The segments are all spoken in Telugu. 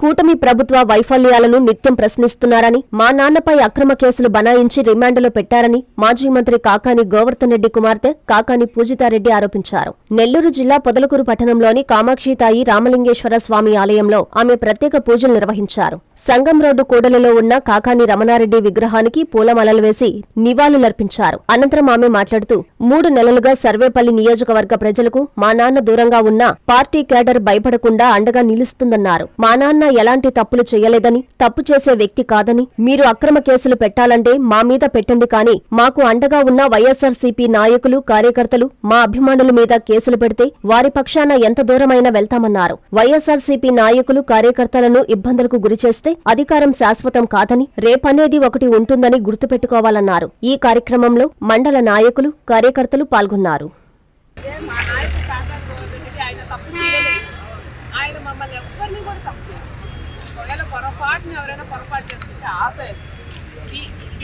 కూటమి ప్రభుత్వ వైఫల్యాలను నిత్యం ప్రశ్నిస్తున్నారని, మా నాన్నపై అక్రమ కేసులు బనాయించి రిమాండ్లో పెట్టారని మాజీ మంత్రి కాకాని గోవర్ధన్ రెడ్డి కుమార్తె కాకాని పూజితారెడ్డి ఆరోపించారు. నెల్లూరు జిల్లా పొదలకూరు పట్టణంలోని కామాక్షితాయి రామలింగేశ్వర స్వామి ఆలయంలో ఆమె ప్రత్యేక పూజలు నిర్వహించారు. సంగం రోడ్డు కూడలిలో ఉన్న కాకాని రమణారెడ్డి విగ్రహానికి పూలమాలలు వేసి నివాళులర్పించారు. అనంతరం ఆమె మాట్లాడుతూ 3 నెలలుగా సర్వేపల్లి నియోజకవర్గ ప్రజలకు మా నాన్న దూరంగా ఉన్నా పార్టీ కేడర్ భయపడకుండా అండగా నిలుస్తుందన్నారు. మా నాన్న ఎలాంటి తప్పులు చేయలేదని, తప్పు చేసే వ్యక్తి కాదని, మీరు అక్రమ కేసులు పెట్టాలంటే మా మీద పెట్టండి, కానీ మాకు అండగా ఉన్న వైఎస్ఆర్సీపీ నాయకులు, కార్యకర్తలు, మా అభిమానుల మీద కేసులు పెడితే వారి పక్షాన ఎంత దూరమైనా వెళ్తామన్నారు. వైఎస్ఆర్సీపీ నాయకులు, కార్యకర్తలను ఇబ్బందులకు గురిచేస్తే అధికారం శాశ్వతం కాదని, రేపనేది ఒకటి ఉంటుందని గుర్తుపెట్టుకోవాలన్నారు. ఈ కార్యక్రమంలో మండల నాయకులు, కార్యకర్తలు పాల్గొన్నారు.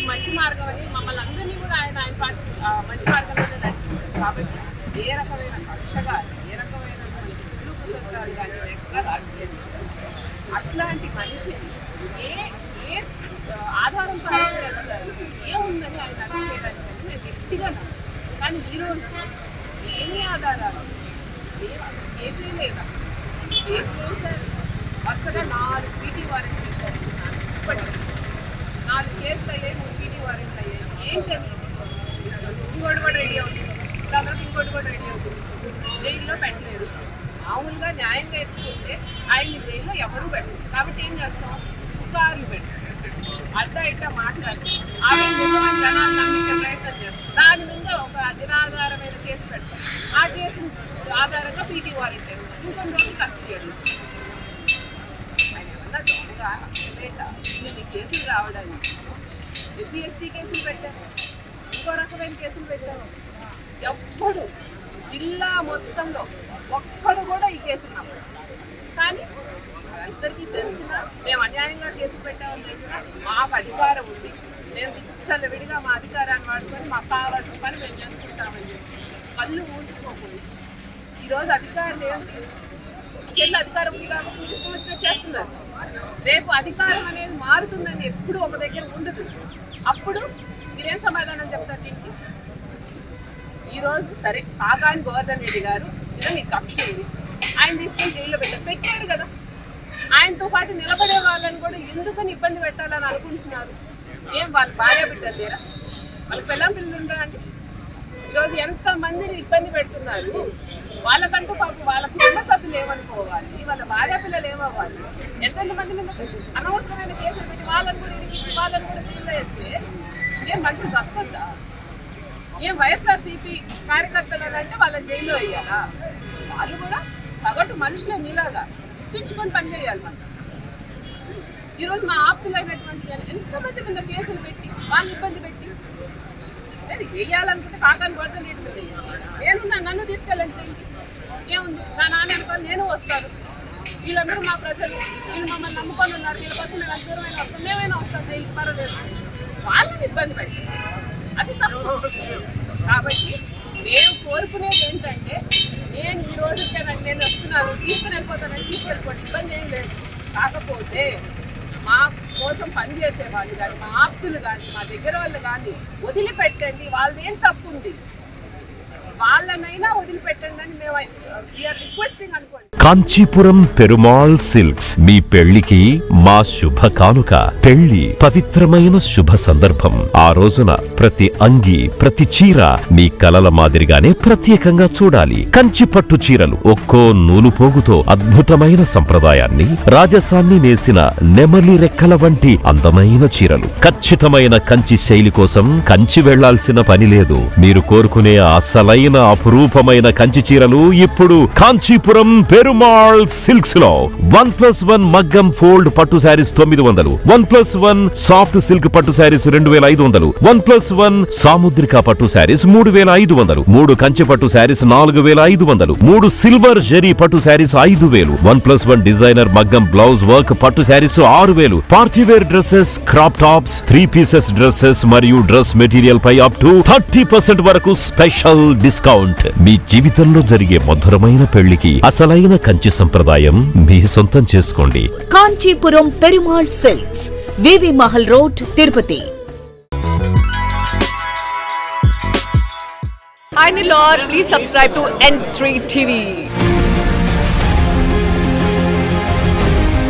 మంచి మార్గం అని మమ్మల్ని అందరినీ కూడా ఆయన పార్టీ మంచి మార్గంలోనే నడిపించారు. కాబట్టి ఏ రకమైన కక్ష కానీ, ఏ రకమైన కుటుంబాలు కానీ ఎక్కడ రాజకీయం అట్లాంటి మనిషిని ఏ ఆధారంతో అరెస్ట్ చేస్తారు, ఏముందని ఆయన అరెస్ట్ చేయడానికి నేను గట్టిగా నమ్ముతాను. కానీ ఈరోజు ఏమీ ఆధారాలు కేసే లేదా, కేసు వేశారు. వరుసగా 4 పీటీ వారెంట్ చేశారు. ఇప్పటికీ 4 కేసులు అయ్యాయి, 3 పీటీ వారెంట్లు అయ్యాయి. ఏంటని ఇంకోటి కూడా రెడీ అవుతుంది, దాదాపు ఇంకోటి కూడా రెడీ అవుతుంది. జైల్లో పెట్టలేరు. మామూలుగా న్యాయంగా ఎత్తుకుంటే ఆయన్ని జైల్లో ఎవరూ పెట్టరు. కాబట్టి ఏం చేస్తాం, పుకార్లు పెట్టారు, అడ్డా ఇట్లా మాట్లాడతాం, ఆమె నిజమైన జనాలు నమ్మించే ప్రయత్నం చేస్తాం. దాని మీద ఒక నిరాధారమైన కేసు పెడతాం. ఆ కేసు ఆధారంగా పీటీ వారెంట్ వేస్తాం. ఇంకొన్ని రోజులు కస్టడీ అడుగుతాం. ఆయన ఏమన్నా దొంగగా ఇన్ని కేసులు రావడానికి ఎస్సీ ఎస్టీ కేసులు పెట్టారు, ఇంకో రకమైన కేసులు పెట్టారు. ఎప్పుడు జిల్లా మొత్తంలో ఒక్కడు కూడా ఈ కేసు ఉన్నప్పుడు, కానీ అందరికీ తెలిసినా, మేము అన్యాయంగా కేసులు పెట్టామని తెలిసినా మాకు అధికారం ఉంది, మేము విచ్చలవిడిగా మా అధికారాన్ని వాడుకొని మాకు కావాల్సిన పని మేము చేసుకుంటామని చెప్పి కళ్ళు మూసుకోకూడదు. ఈరోజు అధికారం ఏంటి, జిల్లా అధికారం ఉంది కాబట్టి ఇష్టం వచ్చినట్టు చేస్తున్నారు. రేపు అధికారం అనేది మారుతుందని ఎప్పుడు ఒక దగ్గర ఉండదు. అప్పుడు మీరేం సమాధానం చెప్తారు దీనికి? ఈరోజు సరే కాకాని గోవర్ధన్ రెడ్డి గారు ఇలా మీకు కక్ష ఉంది, ఆయన తీసుకొని జైల్లో పెట్టారు కదా, ఆయనతో పాటు నిలబడే వాళ్ళని కూడా ఎందుకని ఇబ్బంది పెట్టాలని అనుకుంటున్నారు? ఏం వాళ్ళ భార్య బిడ్డలు లేరా, వాళ్ళకి పిల్లలు ఉంటారండి? ఈరోజు ఎంతమందిని ఇబ్బంది పెడుతున్నారు. వాళ్ళకంటూ పాపం వాళ్ళ కుటుంబ సభ్యులు ఏమనుకోవాలి, వాళ్ళ భార్య పిల్లలు ఏమవ్వాలి? ఎంతమంది మీద అనవసరమైన కేసులు పెట్టి వాళ్ళని కూడా ఇరికించి వాళ్ళని కూడా జైల్లో వేస్తే ఏం మనుషులు బతుకుంటా? ఏం వైఎస్ఆర్సీపీ కార్యకర్తలు అంటే వాళ్ళ జైల్లో వేయాలా? వాళ్ళు కూడా సగటు మనుషులే మీలాగా గుర్తుంచుకొని పనిచేయాలి. మనం ఈరోజు మా ఆప్తులైనటువంటి ఎంతమంది మీద కేసులు పెట్టి వాళ్ళు ఇబ్బంది పెట్టి వేయాలనుకుంటే కాకాని గోవర్ధన్ రెడ్డి వేయండి, నేనున్నా, నన్ను తీసుకెళ్ళండి జైలుకి, ఏముంది? నా నాన్న అనుకోవాలి, నేను వస్తాను. వీళ్ళందరూ మా ప్రజలు, వీళ్ళు మమ్మల్ని నమ్ముకొని ఉన్నారు, వీళ్ళ కోసం మేము దూరమైనా వస్తాం, మేమైనా వస్తాం జైలుకి, పర్వాలేదు. వాళ్ళని ఇబ్బంది పెట్టి అది తప్పు. కాబట్టి మేము కోరుకునేది ఏంటంటే, నేను ఈ రోజు నేను వస్తున్నాను, తీసుకుని వెళ్ళిపోతానని తీసుకెళ్ళిపోండి, ఇబ్బంది ఏం లేదు. కాకపోతే మా కోసం పనిచేసే వాళ్ళు కానీ, మా ఆప్తులు కానీ, మా దగ్గర వాళ్ళు కానీ వదిలిపెట్టండి. వాళ్ళది ఏం తప్పు ఉంది, వాళ్ళనైనా వదిలిపెట్టండి అని మేము రిక్వెస్టింగ్ అనుకోండి. కాంచీపురం పెరుమాళ్ సిల్క్స్ మీ పెళ్లికి మా శుభ కానుక. పెళ్లి పవిత్రమైన శుభ సందర్భం. ఆ రోజున ప్రతి అంగి, ప్రతి చీర మీ కలల మాదిరిగానే ప్రత్యేకంగా చూడాలి. కంచి పట్టు చీరలు ఒక్కో నూలు పోగుతో అద్భుతమైన సంప్రదాయాన్ని, రాజసాన్ని నేసిన నెమలి రెక్కల వంటి అందమైన చీరలు. ఖచ్చితమైన కంచి శైలి కోసం కంచి వెళ్లాల్సిన పని లేదు. మీరు కోరుకునే అసలైన అపురూపమైన కంచి చీరలు ఇప్పుడు కాంచీపురం పెరుమాళ్ సిల్క్స్ లో 1+1 మగ్గం ఫోల్డ్ పట్టు శారీస్ 900, 1+1 సాఫ్ట్ సిల్క్ పట్టు శారీస్ 2500, 1+1 సాముద్రిక పట్టు శారీస్ 3500, 3 కంచి పట్టు శారీస్ 4500, 3 సిల్వర్ జరీ పట్టు శారీస్ 5000, 1+1 డిజైనర్ మగ్గం బ్లౌజ్ వర్క్ పట్టు sarees 6000, party wear dresses, crop tops, 3 pieces dresses మరియు డ్రెస్ మెటీరియల్ పై అప్ టు 30% వరకు స్పెషల్ డిస్కౌంట్. మీ జీవితంలో జరిగే మధురమైన పెళ్లికి అసలైన కంచి సంప్రదాయం మీ సొంతం చేసుకోండి. Kanchipuram Perumal silks, VV Mahal road, Tirupati. Hi Nilor, please subscribe to N3 TV.